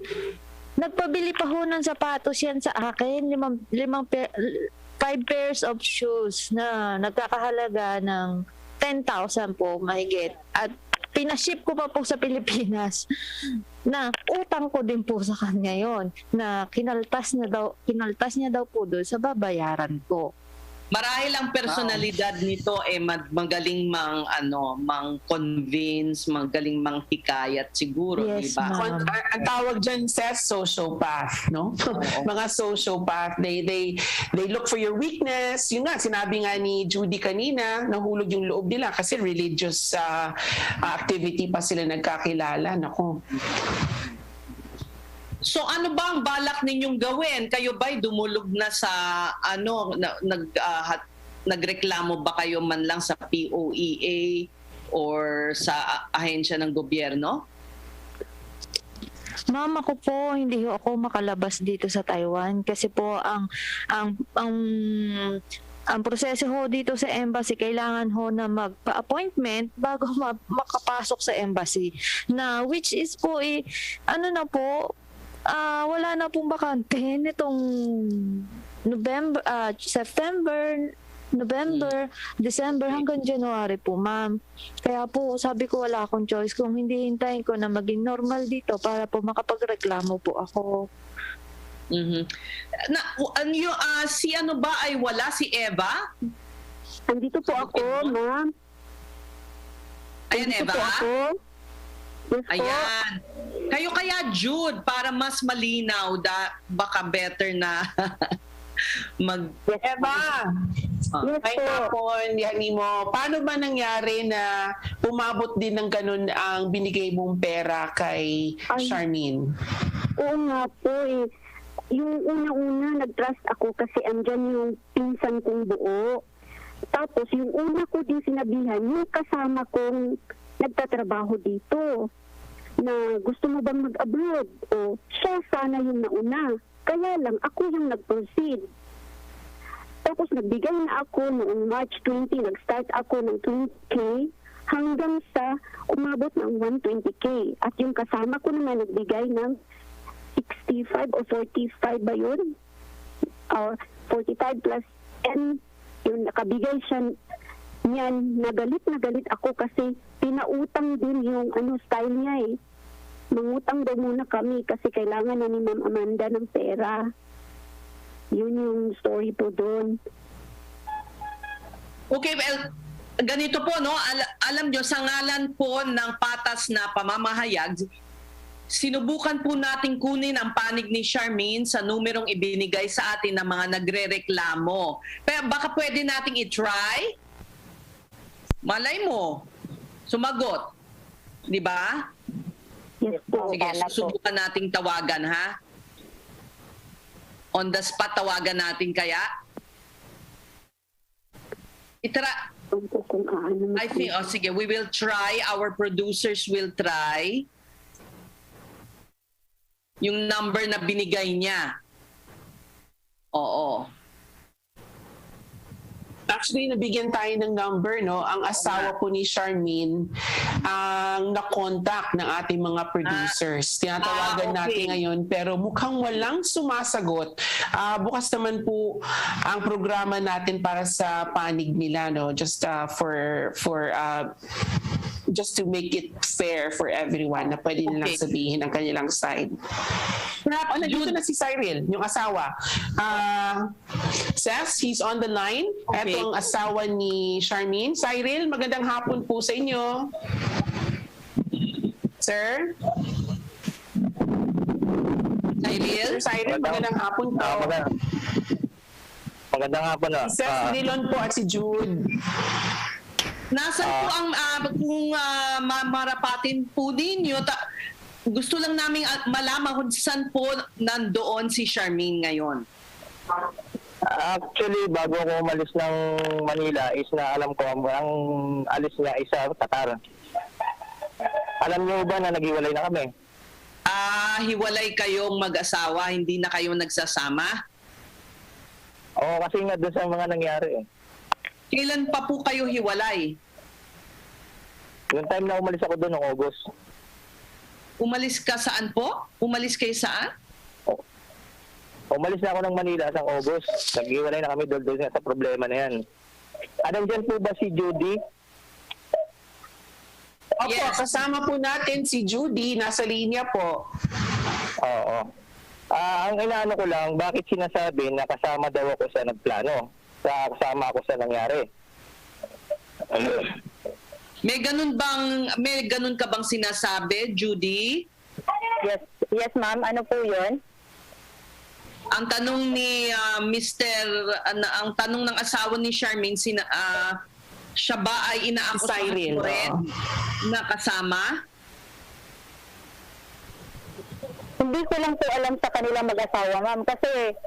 nagpabili pa ho ng sapatos yan sa akin, 5 pairs of shoes na nagkakahalaga ng 10,000 po mahigit. At pinaship ko pa po sa Pilipinas na utang ko din po sa kanya yon na kinaltas niya daw po doon sa babayaran ko. Marahil ang personalidad nito magaling mang-convince, magaling mang-hikayat siguro, yes, di ba? Ang tawag dyan, Ses, sociopath, no? Mga sociopath, they look for your weakness. Yun nga, sinabi nga ni Judy kanina, nahulog yung loob nila kasi religious activity pa sila nagkakilala. Nako. So ano ba ang balak ninyong gawin? Kayo ba'y dumulog na sa nagreklamo ba kayo man lang sa POEA or sa ahensya ng gobyerno? Ma'am, ako po, hindi ako makalabas dito sa Taiwan kasi po ang proseso ho dito sa embassy, kailangan ho na magpa-appointment bago makapasok sa embassy. Na which is po wala na pong bakante nitong September November, December hanggang January po, ma'am. Kaya po sabi ko wala akong choice kung hindi hintayin ko na maging normal dito para po makapagreklamo po ako. Si ano ba ay wala? Si Eva? Andito po ako, ma'am. Ayan, Andito Eva? po ako. Yes po. Ayan. Kayo kaya, Jude, para mas malinaw, baka better na Eva, may hapon, yani mo, paano ba nangyari na umabot din ng ganun ang binigay mong pera kay Charmaine? Oo nga po eh. Yung una-una, nag-trust ako kasi andyan yung pinsan kong buo. Tapos yung una ko din sinabihan, yung kasama kong nagtatrabaho dito, na gusto mo bang mag-abroad? O siya sana yung nauna. Kaya lang, ako yung nag-proceed. Tapos nagbigay na ako noong March 20, nag-start ako ng 20K hanggang sa umabot ng 120K. At yung kasama ko naman nagbigay ng 65 o 45 ba yun? Or 45 plus 10. Yung nakabigay siya niyan, na galit ako kasi pinautang din yung style niya eh. Mangutang daw muna kami kasi kailangan na ni Ma'am Amanda ng pera. Yun yung story po doon. Okay, well, ganito po, no? Alam nyo, sa ngalan po ng patas na pamamahayag, sinubukan po nating kunin ang panig ni Charmaine sa numerong ibinigay sa atin ng mga nagrereklamo. Pero baka pwede nating i-try? Malay mo, sumagot. Di ba? Yes po. Sige, susubukan nating tawagan, ha? On the spot, tawagan natin kaya? I think, sige, we will try. Our producers will try yung number na binigay niya. Oo. Actually, nabigyan tayo ng number, no? Ang asawa po ni Charmaine ang na-contact ng ating mga producers. Tinatawagan natin ngayon, pero mukhang walang sumasagot. Bukas naman po ang programa natin para sa panig nila, no? Just just to make it fair for everyone na pwede nilang sabihin ang kanilang side. Nandito na si Cyril, yung asawa. Seth, he's on the line. Ito ang asawa ni Charmaine. Cyril, magandang hapon po sa inyo. Sir? Cyril? Sir Cyril, magandang hapon po. Magandang hapon. Si Seth, Drilon po at si Jude. Nasaan po ang kung marapatin po ninyo? Gusto lang namin malaman kung saan po nandoon si Charmaine ngayon. Actually, bago ako umalis ng Manila is na alam ko ang alis niya is sa Qatar. Alam niyo ba na naghiwalay na kami? Hiwalay kayong mag-asawa, hindi na kayo nagsasama? Oo, kasi nga doon sa mga nangyari. Kailan pa po kayo hiwalay? Yung time na umalis ako doon, noong August. Umalis ka saan po? Umalis kayo saan? Umalis na ako ng Manila sa August. Naghiwalay na kami doon sa problema na yan. Dyan po ba si Judy? Opo, kasama po natin si Judy. Nasa linya po. Oo. Ang inaano ko lang, bakit sinasabi na kasama daw ako sa nagplano? Kasama ako sa nangyari. May ganun ka bang sinasabi, Judy? Yes ma'am. Ano po 'yon? Ang tanong ni ang tanong ng asawa ni Charmaine, siya ba ay inaakusahan mo rin na kasama? Hindi ko lang po alam sa kanila mag-asawa, ma'am. Kasi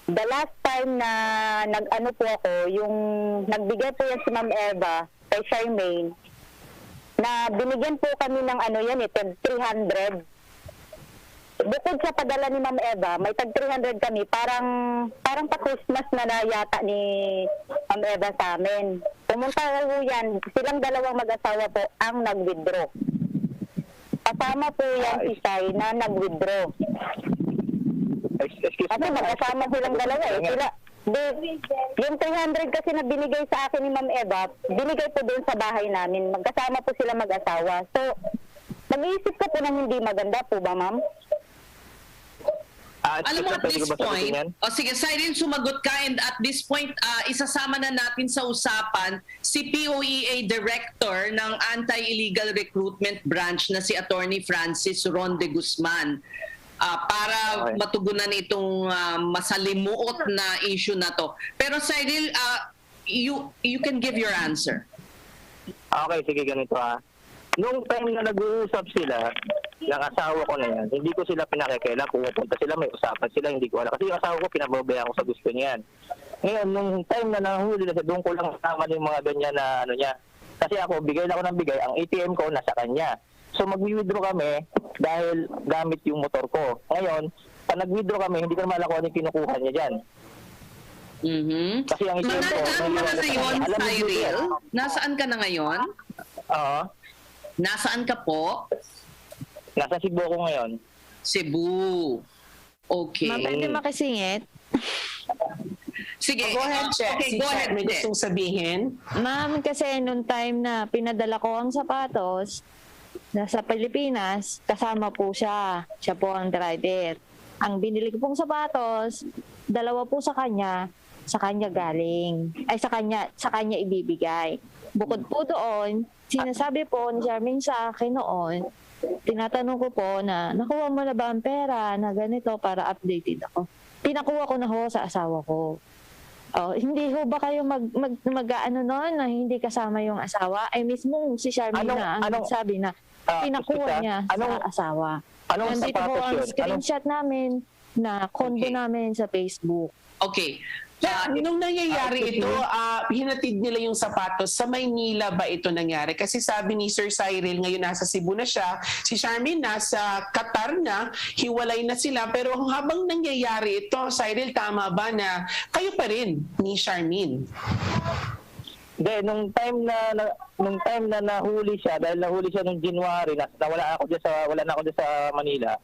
the last time na nag-ano po ako, yung nagbigay po yan si Ma'am Eva kay Charmaine, na binigyan po kami ng 300. Bukod sa padala ni Ma'am Eva, may tag 300 kami, parang pa-Christmas na yata ni Ma'am Eva sa amin. Pumunta po yan, silang dalawang mag-asawa po ang nag-withdraw. Kasama po yan si Sai na nag-withdraw. Kasi mag-asama silang dalawa eh. Yung 300 kasi na binigay sa akin ni Ma'am Eva, binigay po doon sa bahay namin. Magkasama po sila mag-asawa. So, nag-iisip ko po na hindi maganda po ba, Ma'am? Alam mo, at this point, sige, Cyril, sumagot ka, and at this point, isasama na natin sa usapan si POEA Director ng Anti-Illegal Recruitment Branch na si Attorney Francis Ron de Guzman para matugunan itong masalimuot na issue na to. Pero Cyril, you can give your answer. Okay, sige, ganito Nung time na nag-uusap sila, ng asawa ko na yan, hindi ko sila pinakikailan, pumunta sila, may usapan sila, hindi ko alam. Kasi yung asawa ko, pinababayaan ko sa gusto niyan. Ngayon, nung time na nahuli na siya, doon ko lang naman yung mga ganyan na niya. Kasi ako, bigay na ako ng bigay, ang ATM ko nasa kanya. So mag-withdraw kami dahil gamit yung motor ko. Ngayon, pag nag-withdraw kami, hindi ko naman alam kung ano yung kinukuha niya dyan. Kasi ang ATM ko, Cyril, nasaan ka na ngayon? Oo. Nasaan ka po? Nasa Cebu ko ngayon. Cebu. Okay. Ma'am, pwede makisingit? Sige. Go ahead, Che. Okay, go ahead. May gustong sabihin? Ma'am, kasi nung time na pinadala ko ang sapatos, nasa Pilipinas, kasama po siya. Siya po ang driver. Ang binili ko pong sapatos, dalawa po sa kanya galing. Ay, sa kanya ibibigay. Bukod po doon, sinasabi po ni Charmaine sa akin noon, tinatanong ko po na, nakuha mo na ba ang pera na ganito para updated ako? Pinakuha ko na ho sa asawa ko. Hindi ho ba kayo mag-ano noon na hindi kasama yung asawa? Ay mismo si Charmaine na ang sabi na pinakuha niya sa asawa. Nandito po ang screenshot namin na kondo namin sa Facebook. Okay. Nung nangyayari ito, hinatid nila yung sapatos. Sa Maynila ba ito nangyari? Kasi sabi ni Sir Cyril, ngayon nasa Cebu na siya. Si Charmaine nasa Qatar na, hiwalay na sila. Pero habang nangyayari ito, Cyril, tama ba na kayo pa rin ni Charmaine? Hindi, nung time na nahuli siya, dahil nahuli siya nung January, wala na ako dyan sa Manila,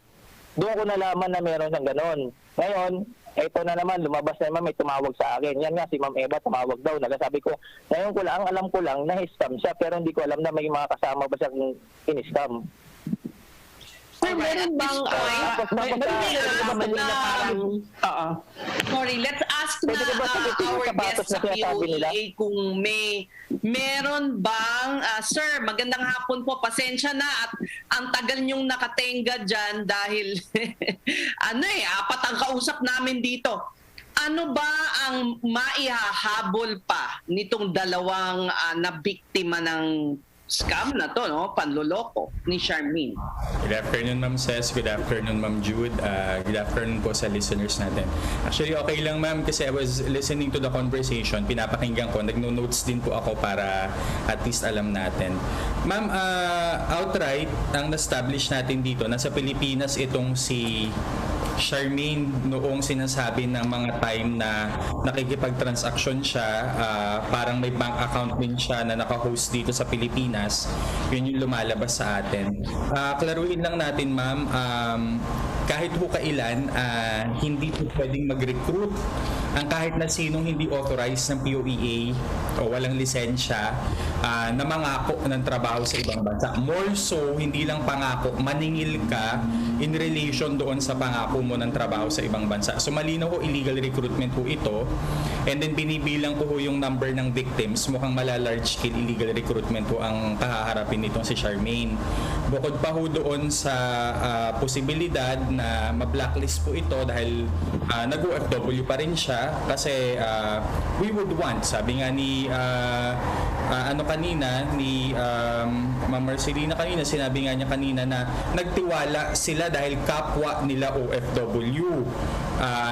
doon ko nalaman na meron siyang ganon. Ngayon, ito na naman, lumabas na naman, may tumawag sa akin. Yan nga, si Ma'am Eva tumawag daw. Nagasabi ko, ngayon ko lang, alam ko lang, na-scam siya, pero hindi ko alam na may mga kasama ba siyang in-scam. Meron bang sorry, let's ask na our guest sa POEA kung meron bang sir, magandang hapon po, pasensya na at ang tagal niyong nakatenga dyan dahil apat ang kausap namin dito. Ano ba ang maihahabol pa nitong dalawang nabiktima ng scam na to, no? Panloloko ni Charmaine. Good afternoon, Ma'am Ces. Good afternoon, Ma'am Jude. Good afternoon po sa listeners natin. Actually, okay lang, Ma'am, kasi I was listening to the conversation. Pinapakinggan ko. Nagno-notes din po ako para at least alam natin. Ma'am, outright, ang na-establish natin dito, nasa Pilipinas itong si Charmaine noong sinasabi ng mga time na nakikipag-transaction siya, parang may bank account din siya na naka-host dito sa Pilipinas, yun yung lumalabas sa atin. Klaruhin lang natin, ma'am, kahit ho kailan, hindi po pwedeng mag-recruit ang kahit na sinong hindi authorized ng POEA o walang lisensya na mangako ng trabaho sa ibang bansa. More so, hindi lang pangako, maningil ka in relation doon sa pangako mo ng trabaho sa ibang bansa. So malinaw ho, illegal recruitment ho ito. And then binibilang ko ho yung number ng victims. Mukhang large scale illegal recruitment ho ang kahaharapin nitong si Charmaine. Bukod pa ho doon sa posibilidad na ma-blacklist po ito dahil nag-OFW pa rin siya kasi we would want, sabi nga ni Ma'am Marcelina kanina, sinabi nga niya kanina na nagtiwala sila dahil kapwa nila OFW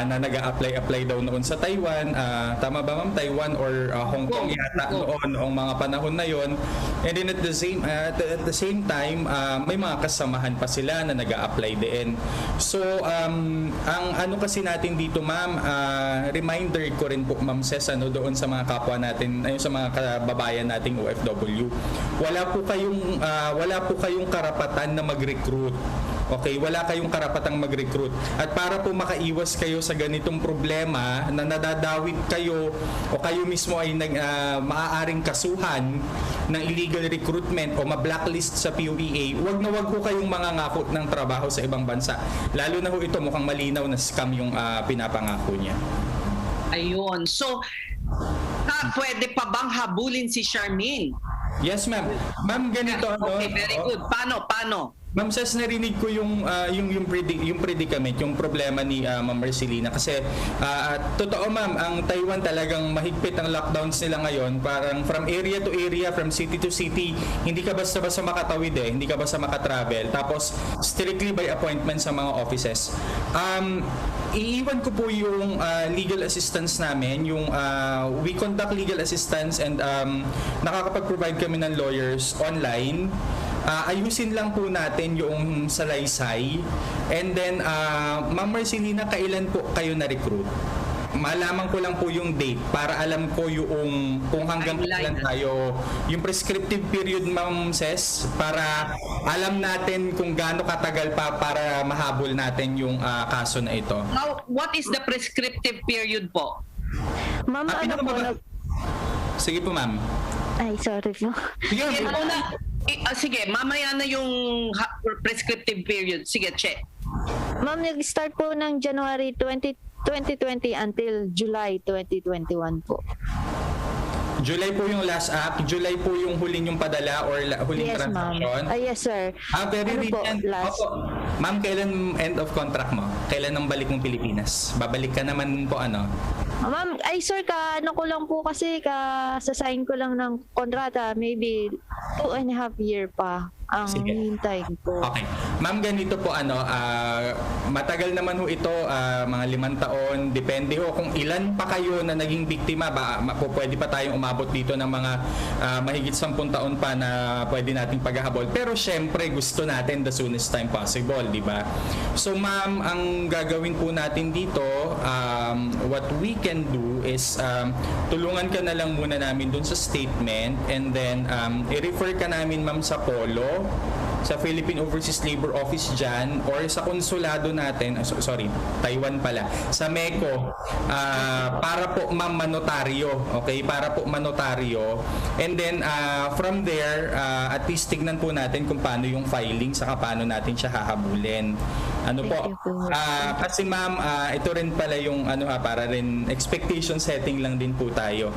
na nag-a-apply daw noon sa Taiwan. Tama ba, ma'am? Taiwan or Hong Kong yata noong mga panahon na yon. And then at the same time, may mga kasamahan pa sila na nag-a-apply din. So, ang ano kasi natin dito, ma'am, reminder ko rin po, Ma'am Ces, doon sa mga kapwa natin, sa mga kababayan nating OFW, wala po kayong karapatan na mag-recruit Okay, wala kayong karapatang mag-recruit. At para po makaiwas kayo sa ganitong problema na nadadawit kayo o kayo mismo ay maaaring kasuhan ng illegal recruitment o ma-blacklist sa POEA, wag na wag ho kayong mangangako ng trabaho sa ibang bansa. Lalo na ho ito, mukhang malinaw na scam yung pinapangako niya. Ayun. So, pwede pa bang habulin si Charmaine? Yes, ma'am. Ma'am, ganito ano? Okay, very good. Paano? Ma'am, Sas, narinig ko yung predicament, yung problema ni Ma'am Marcelina. Kasi, totoo ma'am, ang Taiwan talagang mahigpit ang lockdowns nila ngayon. Parang from area to area, from city to city, hindi ka basta-basta makatawid hindi ka basta makatravel. Tapos, strictly by appointment sa mga offices. Iiwan ko po yung legal assistance namin, yung we conduct legal assistance and nakakapag-provide kami ng lawyers online. Ayusin lang po natin yung salaysay. And then, Ma'am Marcelina, kailan po kayo na-recruit? Malaman ko lang po yung date para alam ko yung kung hanggang kailan tayo, yung prescriptive period, Ma'am Ses, para alam natin kung gaano katagal pa para mahabol natin yung kaso na ito. Now, what is the prescriptive period po? Ma'am, Sige po, ma'am. Ay, sorry po. Sige, mamaya na yung prescriptive period. Sige, check. Ma'am, nag-start po ng January 2020 until July 2021 po. July po yung last act, July po yung huling yung padala or huling transaction. Yes, sir. Very recent. Last. Ma'am, kailan end of contract mo? Kailan ang balik mong Pilipinas? Babalik ka naman po Ma'am, sir, ko lang po kasi sasayin ko lang ng kontrata, maybe 2.5 year pa ang hintay po. Okay. Ma'am, ganito po matagal naman ho ito, mga 5 taon, depende ho kung ilan pa kayo na naging biktima, pwede pa tayong umabot dito ng mga mahigit 10 taon pa na pwede nating paghahabol. Pero syempre gusto natin the soonest time possible, di ba? So ma'am, ang gagawin po natin dito, what we can do is tulungan ka na lang muna namin dun sa statement and then i-refer ka namin ma'am sa Polo, sa Philippine Overseas Labor Office dyan or sa konsulado natin, Taiwan pala, sa MECO, para po ma'am manotaryo, okay? Para po manotaryo. And then from there, at least tignan po natin kung paano yung filing, saka paano natin siya hahabulin. Kasi ma'am, ito rin pala yung para rin expectation setting lang din po tayo.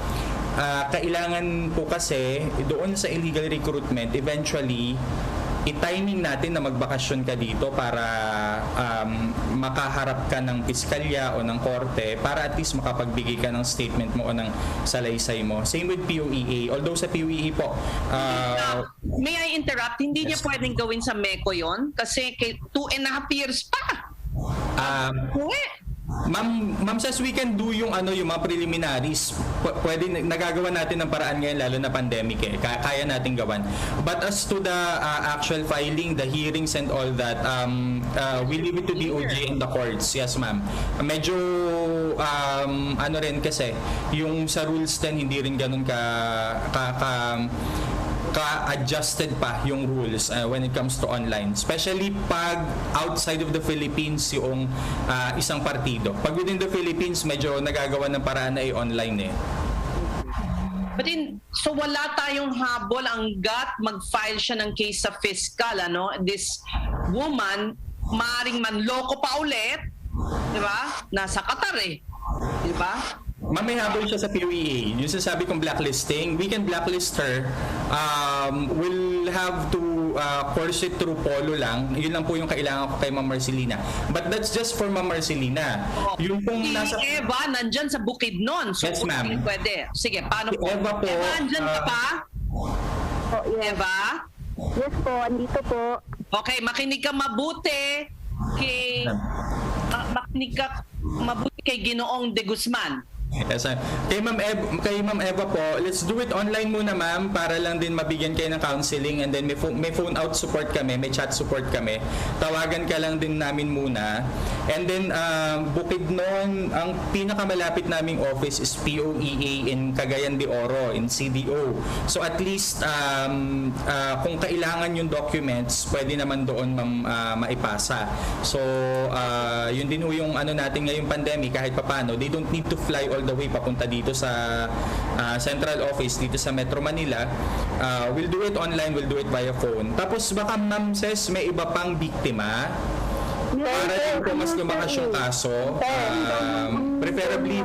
Kailangan po kasi doon sa illegal recruitment, eventually i-timing natin na magbakasyon ka dito para makaharap ka ng piskalya o ng korte para at least makapagbigay ka ng statement mo o ng salaysay mo. Same with POEA. Although sa POEA po... May I interrupt? Hindi niya pwedeng gawin sa MECO yon kasi 2.5 years pa. Ma'am, says we can do yung yung mga preliminaries. Pwede, nagagawa natin ng paraan ngayon lalo na pandemic kaya natin gawan. But as to the actual filing, the hearings and all that, we leave it to DOJ and the courts. Yes, ma'am. Medyo rin kasi yung sa rules din hindi rin ganun ka-adjusted pa yung rules when it comes to online. Especially pag outside of the Philippines yung isang partido. Pag within the Philippines, medyo nagagawa ng paraan na online But so wala tayong habol hanggat mag-file siya ng case sa fiscal, This woman, maaring manloko pa ulit, di ba? Nasa Qatar di ba? Ma'am, may habol siya sa POEA. Yung sasabi kong blacklisting, we can blacklist her. We'll have to course it through Polo lang. Yun lang po yung kailangan ko kay Ma'am Marcelina. But that's just for Ma'am Marcelina. Yung pong nasa... Eva, nandyan sa Bukidnon. So, yes, ma'am. Pwede. Sige, paano po? Eva po. Eva, nandyan ka pa? Yes. Eva? Yes po, andito po. Okay, makinig ka mabuti kay... makinig ka mabuti kay Ginoong De Guzman. Yes, ma'am. Kay Ma'am Eva po, let's do it online muna ma'am para lang din mabigyan kayo ng counseling, and then may phone out support kami, may chat support kami. Tawagan ka lang din namin muna. And then bukid noon, ang pinakamalapit naming office is POEA in Cagayan de Oro, in CDO. So at least kung kailangan yung documents, pwede naman doon maipasa. So yun din ho yung natin ngayong pandemic, kahit papano, they don't need to fly all the way papunta dito sa central office dito sa Metro Manila. We'll do it online, we'll do it via phone. Tapos baka ma'am Ses, may iba pang biktima para din po mas lumakas yung kaso. Preferably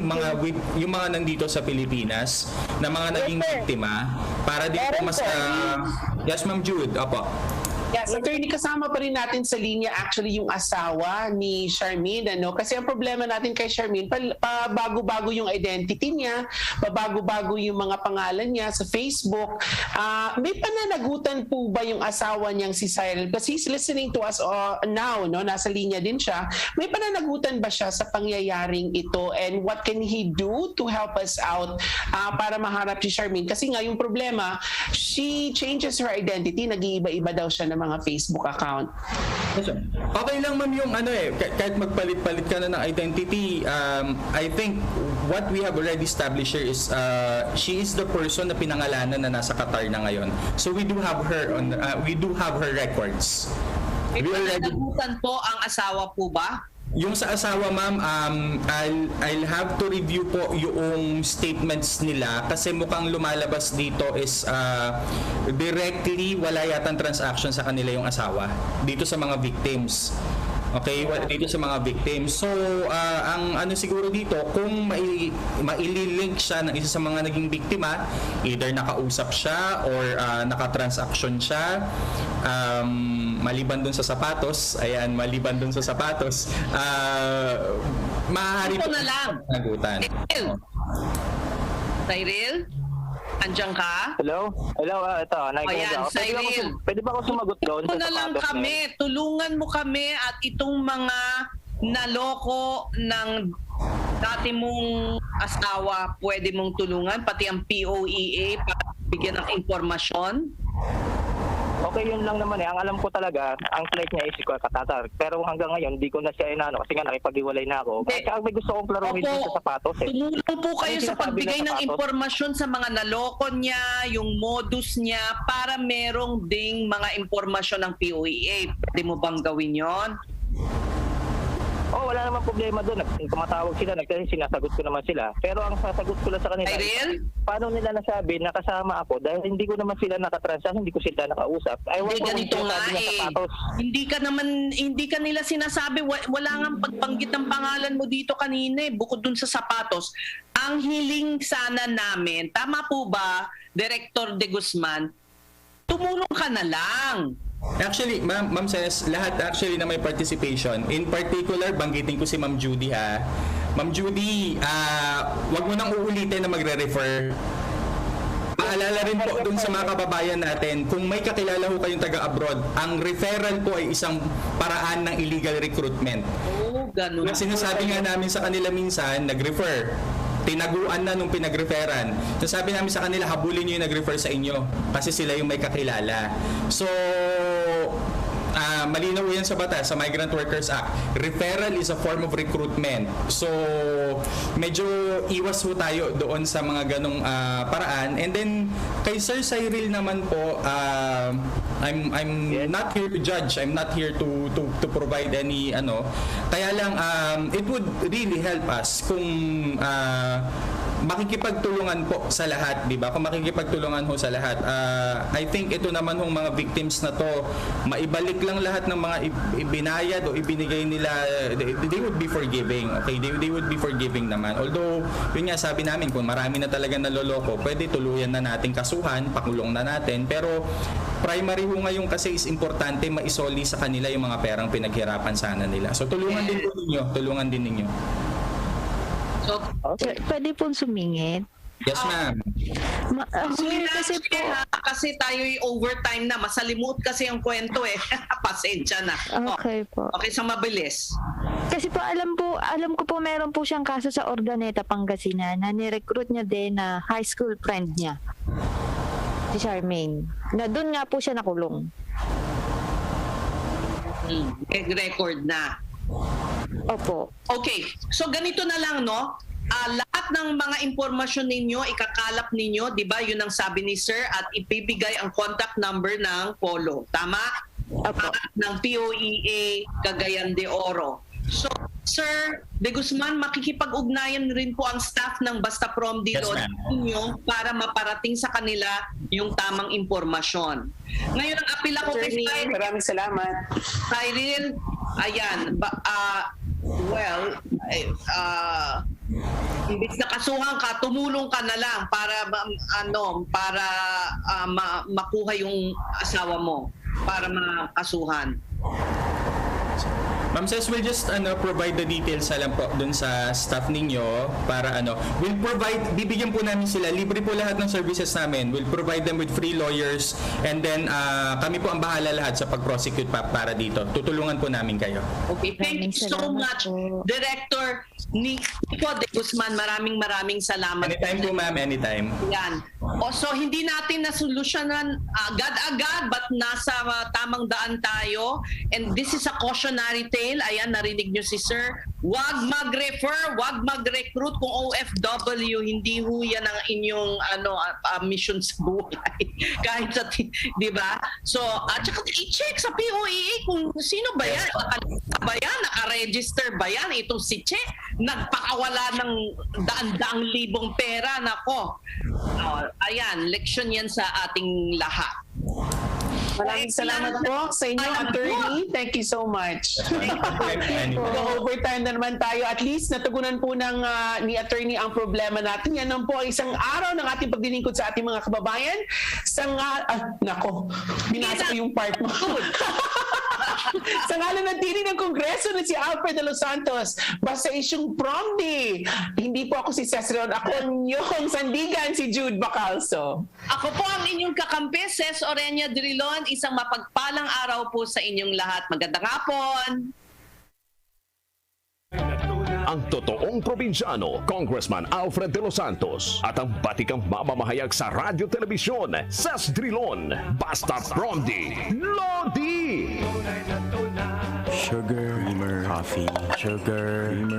yung mga nandito sa Pilipinas na mga naging biktima, para din po mas yes ma'am Jude, opo. Yes, attorney, kasama pa rin natin sa linya actually yung asawa ni Charmaine, kasi ang problema natin kay Charmaine, pabago-bago yung identity niya, pabago-bago yung mga pangalan niya sa Facebook. May pananagutan po ba yung asawa niyang si Cyril? Because he's listening to us now, nasa linya din siya. May pananagutan ba siya sa pangyayaring ito, and what can he do to help us out para maharap si Charmaine? Kasi nga yung problema, she changes her identity, nag-iiba-iba daw siya ng mga Facebook account. Okay lang ma'am yung kahit magpalit-palit ka na ng identity. I think what we have already established here is she is the person na pinangalanan na nasa Qatar na ngayon. So we do have her records. May pananagutan po ang asawa po ba? Yung sa asawa ma'am, I'll have to review po yung statements nila, kasi mukhang lumalabas dito is directly wala yatang transaction sa kanila yung asawa dito sa mga victims. Okay, dito sa mga victims. So, ang siguro dito, kung maililink siya ng isa sa mga naging biktima, either nakausap siya or nakatransaction siya, maliban dun sa sapatos, maaari ito na lang. Nagutan. Cyril? Andiyan ka? Hello, ito. Ayan, Cyril. Pwede ba ako sumagot doon? Ito na lang kami. Tulungan mo kami at itong mga naloko ng dati mong asawa, pwede mong tulungan, pati ang POEA para bigyan ng informasyon. Okay, yun lang naman Ang alam ko talaga, ang flight niya is Qatar. Pero hanggang ngayon, di ko na siya kasi nga nakipag-iwalay na ako. Kaya may gusto kong klaruhin dito sa sapatos. Tumulong po kayo sa pagbigay ng impormasyon sa mga naloko niya, yung modus niya, para merong ding mga impormasyon ng POEA. Pwede mo bang gawin yon? Wala namang problema doon. Tumatawag sila, sinasagot ko naman sila. Pero ang sasagot ko lang sa kanila, paano nila nasabi na kasama ako? Dahil hindi ko naman sila nakatransact, hindi ko sila nakausap. Ganito nga hindi ka nila sinasabi, wala nga pagbanggit ng pangalan mo dito kanina bukod dun sa sapatos. Ang hiling sana namin, tama po ba, Director De Guzman, tumulong ka na lang. Actually, Ma'am Ses, lahat actually na may participation. In particular, banggitin ko si Ma'am Judy ha. Ma'am Judy, wag mo nang uulitin na magre-refer. Paalala rin po dun sa mga kababayan natin, kung may kakilala ho kayong taga-abroad, ang referral po ay isang paraan ng illegal recruitment. Ganun. Sinasabi nga namin sa kanila minsan, nag-refer. Tinaguan na nung pinag-referan. So sabi namin sa kanila, habulin nyo yung nag-refer sa inyo kasi sila yung may kakilala. So, malinaw yan sa batas, sa Migrant Workers Act. Referral is a form of recruitment. So, medyo iwas ho tayo doon sa mga ganong paraan. And then, kay Sir Cyril naman po, I'm not here to judge. I'm not here to provide any Kaya lang, it would really help us kung makikipagtulungan po sa lahat, di ba? Kung makikipagtulungan ho sa lahat. I think ito naman hong mga victims na to, maibalik lang lahat ng mga ibinayad o ibinigay nila, they would be forgiving. Okay, they would be forgiving naman. Although, yun nga sabi namin, kung marami na talaga naloloko, pwede tuluyan na natin kasuhan, pakulong na natin. Pero primary ho ngayon kasi is importante maisoli sa kanila yung mga perang pinaghirapan sana nila. So tulungan din ninyo. Okay. Pwede pong sumingit. Yes, ma'am. Kasi tayo'y overtime na. Masalimuot kasi yung kwento Pasensya na. Okay po. Okay, sa mabilis. Kasi po alam ko po meron po siyang kaso sa Ordaneta, Pangasinan na ni-recruit niya din na high school friend niya. Si Charmaine. Na doon nga po siya nakulong. Record na. Opo. Okay, so ganito na lang, no? Lahat ng mga impormasyon ninyo, ikakalap ninyo, di ba? Yun ang sabi ni Sir, at ibibigay ang contact number ng Polo. Tama? Ng POEA Cagayan de Oro. So, Sir De Guzman, makikipag-ugnayan rin po ang staff ng Basta Promdi Yes, LODI ninyo para maparating sa kanila yung tamang impormasyon. Ngayon, ang apila ko kay Cyril. Maraming salamat. Cyril, ayan, imbis na kasuhan ka, tumulong ka na lang para makuha yung asawa mo para makasuhan. Ma'am Ses, we'll just provide the details na lang po dun sa staff ninyo para bibigyan po namin sila, libre po lahat ng services namin. We'll provide them with free lawyers and then kami po ang bahala lahat sa pag-prosecute para dito. Tutulungan po namin kayo. Okay, thank you so much, Director Nico De Guzman. Maraming salamat. Anytime po, ma'am, anytime. Yan. So hindi natin nasolusyonan agad-agad, but nasa tamang daan tayo. And this is a cautionary tale. Ayan, narinig nyo si Sir. Wag mag-refer, wag mag-recruit kung OFW. Hindi ho yan ang inyong mission sa buhay. Kahit sa, di ba? So, at saka i-check sa POEA kung sino ba yan? Naka-register ba yan? Itong si Che, nagpakawala ng daan-daang libong pera. Nako. Ayan, leksyon yan sa ating lahat. Maraming salamat po sa inyo, attorney. Thank you so much. Mag-overtime na naman tayo. At least natugunan po ni attorney ang problema natin. Yan naman po ang isang araw ng ating pagdilingkod sa ating mga kababayan. Binasa ko yung part mo. Sa ngalan ng tinig ng Kongreso na si Alfred de los Santos, basta isyong Promdi. Hindi po ako si Cesron. Ako yung sandigan, si Jude Bacalso. Ako po ang inyong kakampi, Ces Orenia Drilon. Isang mapagpalang araw po sa inyong lahat. Magandang hapon! Ang totoong probinsyano, Congressman Alfred de los Santos, at ang batikang mamamahayag sa radyo telebisyon, Ces Drilon, Basta Promdi, LODI! Sugar, coffee, sugar,